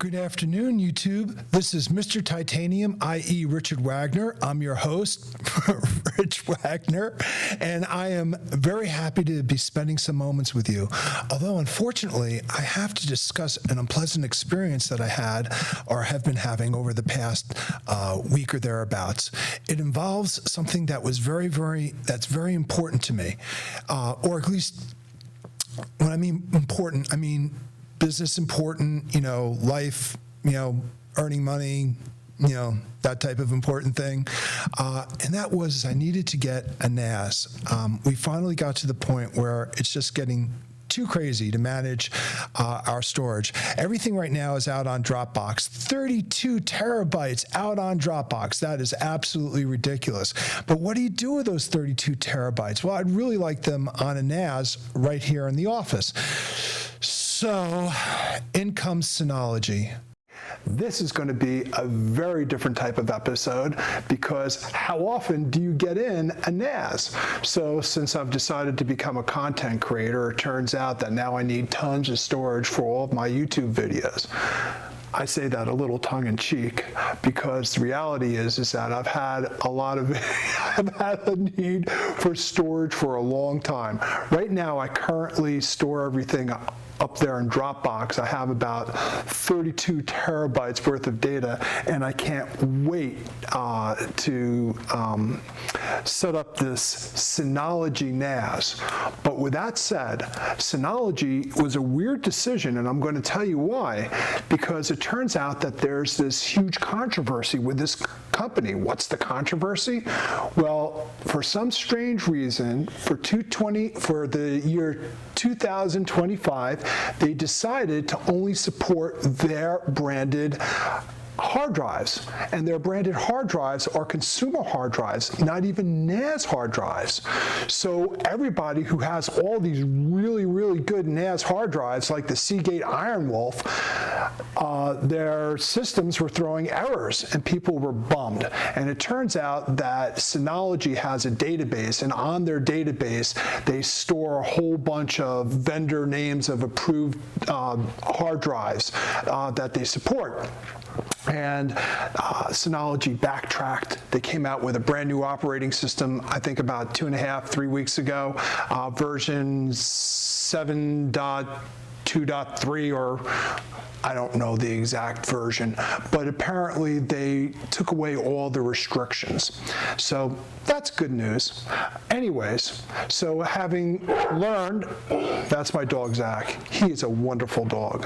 Good afternoon, YouTube. This is Mr. Titanium, i.e. Richard Wagner. I'm your host, Rich Wagner, and I am very happy to be spending some moments with you. Although, unfortunately, I have to discuss an unpleasant experience that I had or have been having over the past week or thereabouts. It involves something that was very important to me, or at least when I mean important, I mean business important, life, earning money, that type of important thing. And that was I needed to get a NAS. We finally got to the point where it's just getting too crazy to manage our storage. Everything right now is out on Dropbox. 32 terabytes out on Dropbox. That is absolutely ridiculous. But what do you do with those 32 terabytes? Well, I'd really like them on a NAS right here in the office. So in comes Synology. This is going to be a very different type of episode because how often do you get in a NAS? So since I've decided to become a content creator, it turns out that now I need tons of storage for all of my YouTube videos. I say that a little tongue-in-cheek because the reality is that I've had a need for storage for a long time. Right now, I currently store everything up there in Dropbox. I have about 32 terabytes worth of data, and I can't wait to set up this Synology NAS. But with that said, Synology was a weird decision, and I'm going to tell you why. Because it turns out that there's this huge controversy with this company. What's the controversy? Well, for some strange reason, for the year 2025, they decided to only support their branded hard drives, and their branded hard drives are consumer hard drives, not even NAS hard drives. So everybody who has all these really good NAS hard drives, like the Seagate IronWolf, their systems were throwing errors, and people were bummed. And it turns out that Synology has a database, and on their database, they store a whole bunch of vendor names of approved hard drives that they support. And Synology backtracked. They came out with a brand new operating system, I think about 2.5-3 weeks ago, version 7.2.3, or I don't know the exact version, but apparently they took away all the restrictions. So that's good news. Anyways, so having learned, that's my dog, Zach. He is a wonderful dog.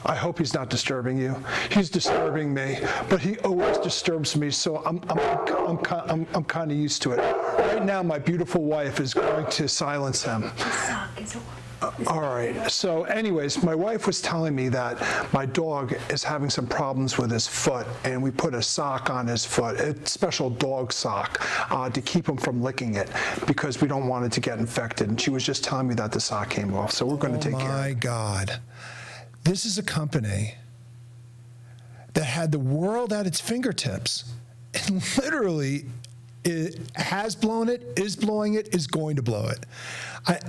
I hope he's not disturbing you. He's disturbing me, but he always disturbs me, so I'm kind of used to it. Right now, my beautiful wife is going to silence him. All right. So anyways, my wife was telling me that my dog is having some problems with his foot, and we put a sock on his foot, a special dog sock, to keep him from licking it because we don't want it to get infected. And she was just telling me that the sock came off, so we're going to take care of it. Oh, my God. This is a company that had the world at its fingertips, and literally it has blown it, is blowing it, is going to blow it.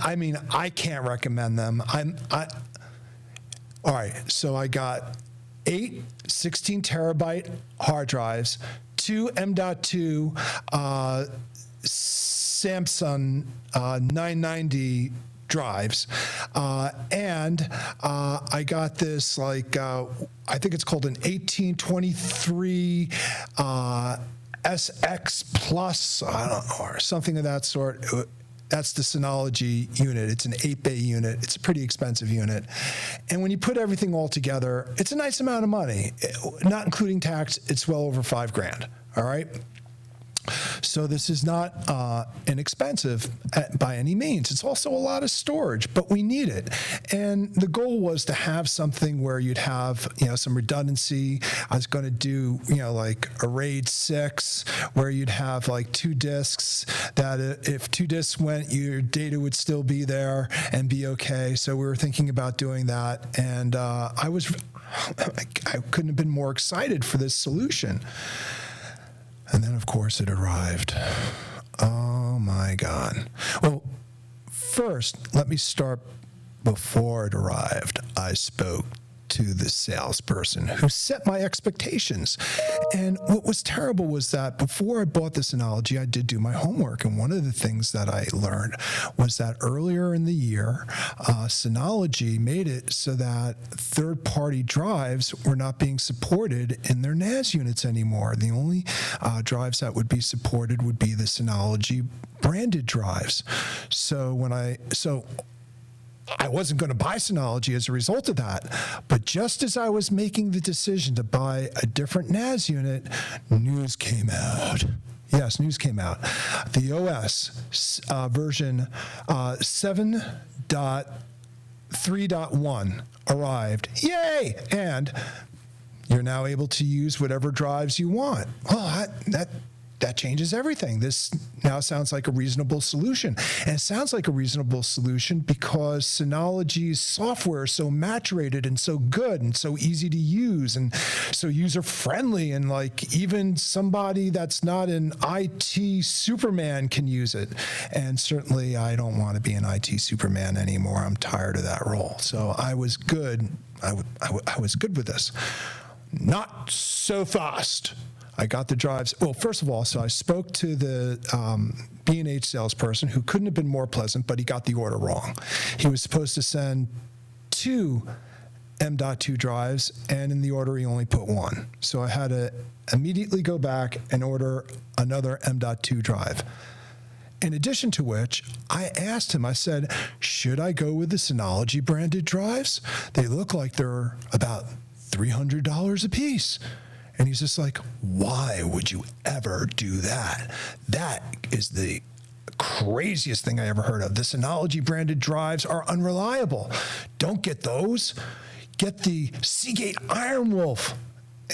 I mean, I can't recommend them. All right, so I got 8 16 terabyte hard drives, 2 M.2 Samsung 990 drives, and I got this, I think it's called an 1823 SX Plus, I don't know, or something of that sort. That's the Synology unit. It's an 8-bay unit. It's a pretty expensive unit. And when you put everything all together, it's a nice amount of money. Not including tax, it's well over $5,000, all right? So this is not inexpensive by any means. It's also a lot of storage, but we need it. And the goal was to have something where you'd have, some redundancy. I was going to do, like a RAID 6, where you'd have like 2 disks that if 2 disks went, your data would still be there and be okay. So we were thinking about doing that. And I couldn't have been more excited for this solution. And then, of course, it arrived. Oh, my God. Well, first, let me start before it arrived. I spoke to the salesperson who set my expectations. And what was terrible was that before I bought the Synology, I did do my homework. And one of the things that I learned was that earlier in the year, Synology made it so that third-party drives were not being supported in their NAS units anymore. The only drives that would be supported would be the Synology branded drives. So I wasn't going to buy Synology as a result of that. But just as I was making the decision to buy a different NAS unit, news came out. Yes, news came out. The OS version 7.3.1 arrived. Yay! And you're now able to use whatever drives you want. Well, that changes everything. This now sounds like a reasonable solution. And it sounds like a reasonable solution because Synology's software is so maturated and so good and so easy to use and so user-friendly, and like even somebody that's not an IT Superman can use it. And certainly I don't want to be an IT Superman anymore. I'm tired of that role. So I was good. I was good with this. Not so fast. I got the drives. Well, first of all, so I spoke to the B&H salesperson who couldn't have been more pleasant, but he got the order wrong. He was supposed to send 2 M.2 drives, and in the order he only put 1. So I had to immediately go back and order another M.2 drive. In addition to which, I asked him, I said, should I go with the Synology branded drives? They look like they're about $300 a piece. And he's just like, why would you ever do that? That is the craziest thing I ever heard of. The Synology branded drives are unreliable. Don't get those. Get the Seagate IronWolf.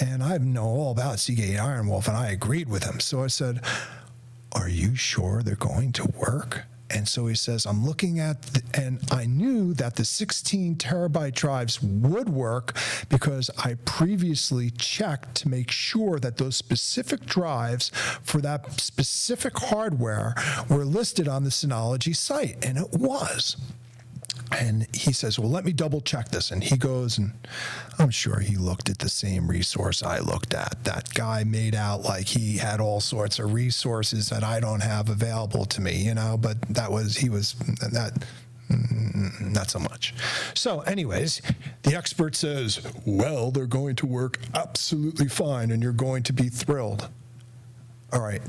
And I know all about Seagate IronWolf, and I agreed with him. So I said, are you sure they're going to work? And so he says, I'm looking at, and I knew that the 16 terabyte drives would work because I previously checked to make sure that those specific drives for that specific hardware were listed on the Synology site, and it was. And he says, well, let me double check this. And he goes, and I'm sure he looked at the same resource I looked at. That guy made out like he had all sorts of resources that I don't have available to me, but not so much. So anyways, the expert says, well, they're going to work absolutely fine and you're going to be thrilled. All right.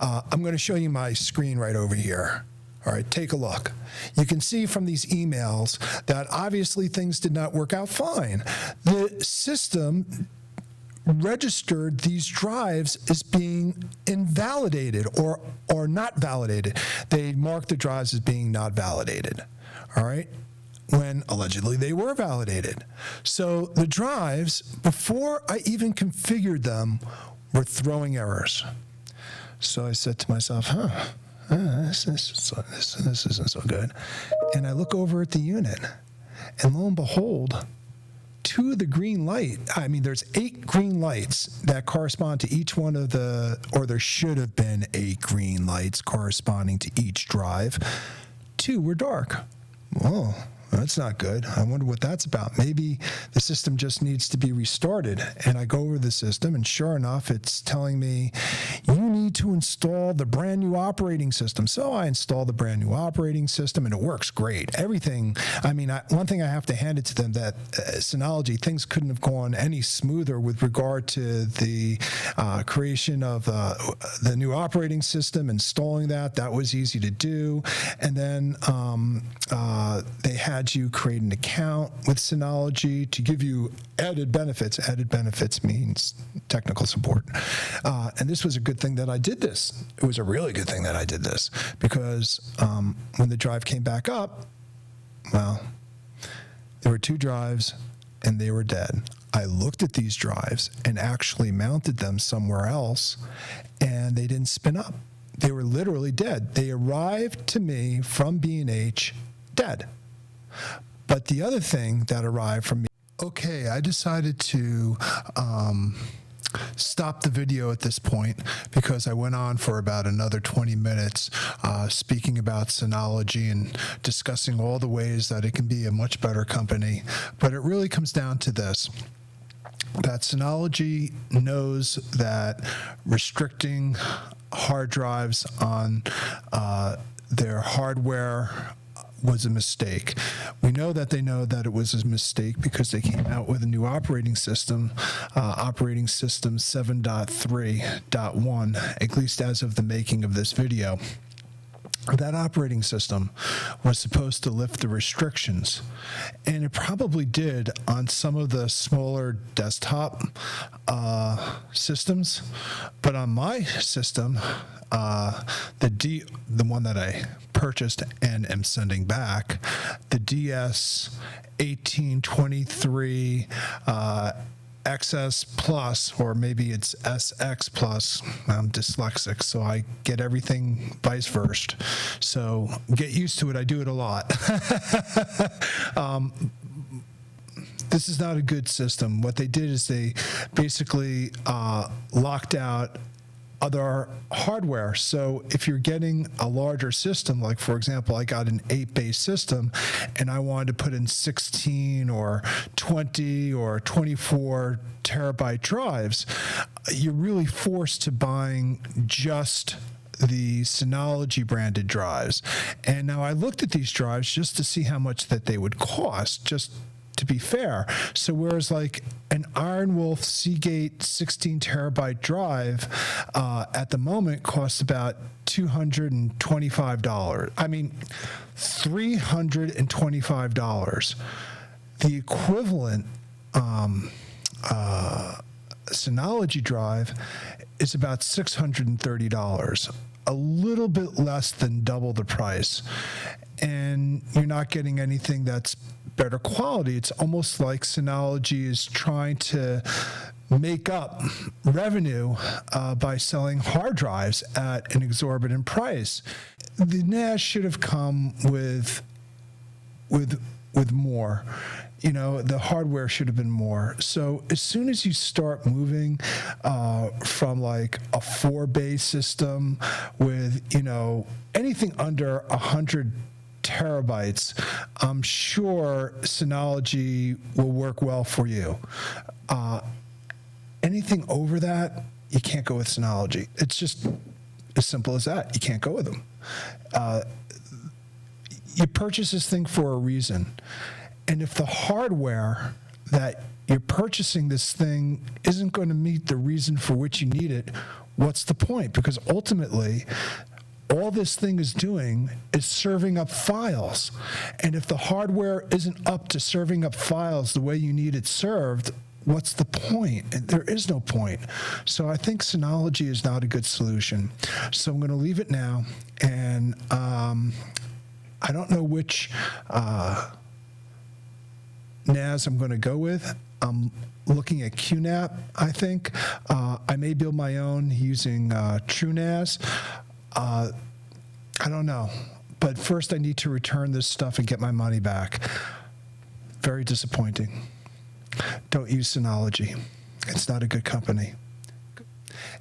I'm going to show you my screen right over here. All right, take a look. You can see from these emails that obviously things did not work out fine. The system registered these drives as being invalidated or not validated. They marked the drives as being not validated, all right, when allegedly they were validated. So the drives, before I even configured them, were throwing errors. So I said to myself, this isn't so good. And I look over at the unit, and lo and behold, 2 of the green light, there's 8 green lights that correspond to each one of or there should have been 8 green lights corresponding to each drive. 2 were dark. Whoa. That's not good. I wonder what that's about. Maybe the system just needs to be restarted. And I go over the system, and sure enough, it's telling me, you need to install the brand new operating system. So I install the brand new operating system, and it works great. Everything, one thing I have to hand it to them, that Synology, things couldn't have gone any smoother with regard to the creation of the new operating system, installing that. That was easy to do. And then they had you create an account with Synology to give you added benefits. Added benefits means technical support. And this was a good thing that I did this. It was a really good thing that I did this because when the drive came back up, well, there were 2 drives and they were dead. I looked at these drives and actually mounted them somewhere else, and they didn't spin up. They were literally dead. They arrived to me from B&H dead. But the other thing that arrived from me, okay, I decided to stop the video at this point because I went on for about another 20 minutes speaking about Synology and discussing all the ways that it can be a much better company. But it really comes down to this, that Synology knows that restricting hard drives on their hardware was a mistake. We know that they know that it was a mistake because they came out with a new operating system 7.3.1, at least as of the making of this video. That operating system was supposed to lift the restrictions, and it probably did on some of the smaller desktop systems, but on my system, the one that I purchased and am sending back, the DS1823 XS Plus, or maybe it's SX Plus. I'm dyslexic, so I get everything vice versa. So get used to it. I do it a lot. This is not a good system. What they did is they basically locked out other hardware. So if you're getting a larger system, like for example, I got an 8-bay system and I wanted to put in 16 or 20 or 24 terabyte drives, you're really forced to buying just the Synology branded drives. And now I looked at these drives just to see how much that they would cost, just to be fair. So whereas like an IronWolf Seagate 16 terabyte drive at the moment costs about $225. I mean, $325. The equivalent Synology drive is about $630, a little bit less than double the price. And you're not getting anything that's better quality. It's almost like Synology is trying to make up revenue by selling hard drives at an exorbitant price. The NAS should have come with more. You know, the hardware should have been more. So as soon as you start moving from like a 4-bay system with, you know, anything under 100 terabytes, I'm sure Synology will work well for you. Anything over that, you can't go with Synology. It's just as simple as that. You can't go with them. You purchase this thing for a reason. And if the hardware that you're purchasing this thing isn't going to meet the reason for which you need it, what's the point? Because ultimately, all this thing is doing is serving up files. And if the hardware isn't up to serving up files the way you need it served, what's the point? There is no point. So I think Synology is not a good solution. So I'm going to leave it now. And I don't know which NAS I'm going to go with. I'm looking at QNAP, I think. I may build my own using TrueNAS. I don't know. But first I need to return this stuff and get my money back. Very disappointing. Don't use Synology. It's not a good company.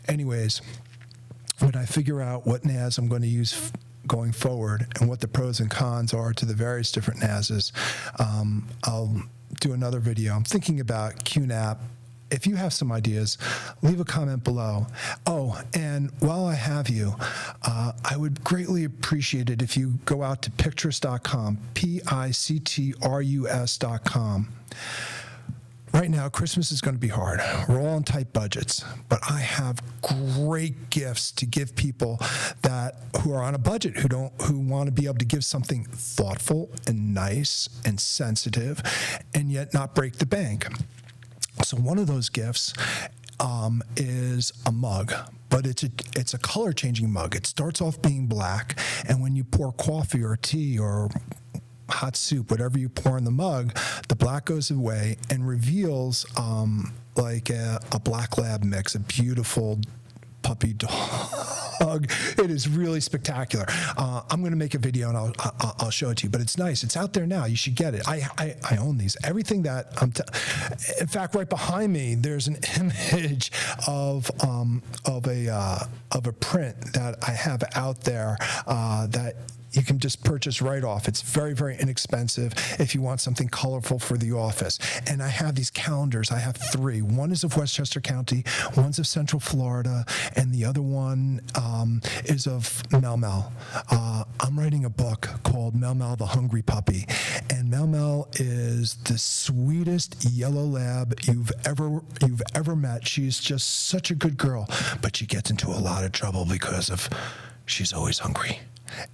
Anyways, when I figure out what NAS I'm going to use going forward and what the pros and cons are to the various different NASs, I'll do another video. I'm thinking about QNAP. If you have some ideas, leave a comment below. Oh, and while I have you, I would greatly appreciate it if you go out to pictrus.com, pictrus.com. Right now, Christmas is going to be hard. We're all on tight budgets, but I have great gifts to give people that who are on a budget, who want to be able to give something thoughtful and nice and sensitive, and yet not break the bank. So one of those gifts is a mug, but it's a color changing mug. It starts off being black, and when you pour coffee or tea or hot soup, whatever you pour in the mug, the black goes away and reveals like a black lab mix, a beautiful puppy dog. mug. It is really spectacular. I'm going to make a video and I'll show it to you, but it's nice. It's out there now. You should get it. I own these. Everything that in fact, right behind me, there's an image of a print that I have out there that you can just purchase right off. It's very, very inexpensive if you want something colorful for the office. And I have these calendars. I have 3. One is of Westchester County, one's of Central Florida, and the other one is of MelMel. I'm writing a book called MelMel, the Hungry Puppy. And MelMel is the sweetest yellow lab you've ever met. She's just such a good girl, but she gets into a lot of trouble because she's always hungry.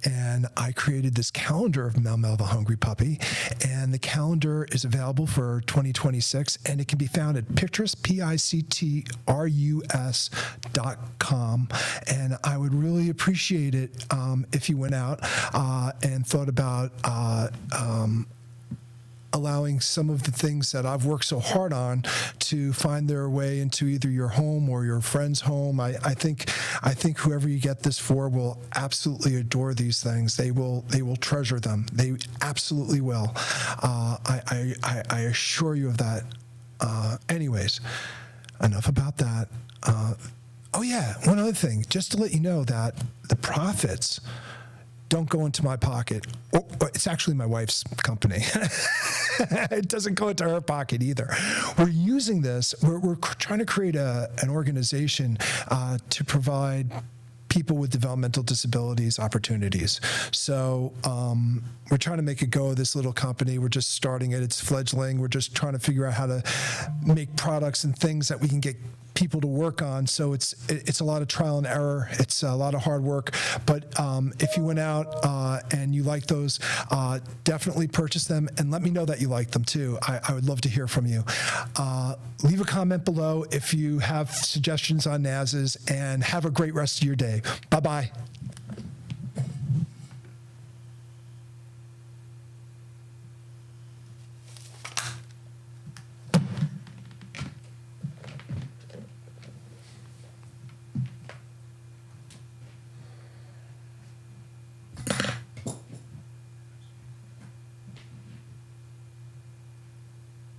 And I created this calendar of MelMel, the Hungry Puppy, and the calendar is available for 2026, and it can be found at Pictrus, PICTRUS.com. And I would really appreciate it if you went out and thought about allowing some of the things that I've worked so hard on to find their way into either your home or your friend's home. I think whoever you get this for will absolutely adore these things. They will treasure them. They absolutely will. I assure you of that. Anyways, enough about that. Oh yeah, one other thing, just to let you know that the profits don't go into my pocket. It's actually my wife's company. It doesn't go into her pocket either. We're using this. We're trying to create an organization to provide people with developmental disabilities opportunities. So we're trying to make it go, this little company. We're just starting it. It's fledgling. We're just trying to figure out how to make products and things that we can get people to work on. So it's a lot of trial and error. It's a lot of hard work. But if you went out and you like those, definitely purchase them and let me know that you like them too. I would love to hear from you. Leave a comment below if you have suggestions on NASs, and have a great rest of your day. Bye-bye.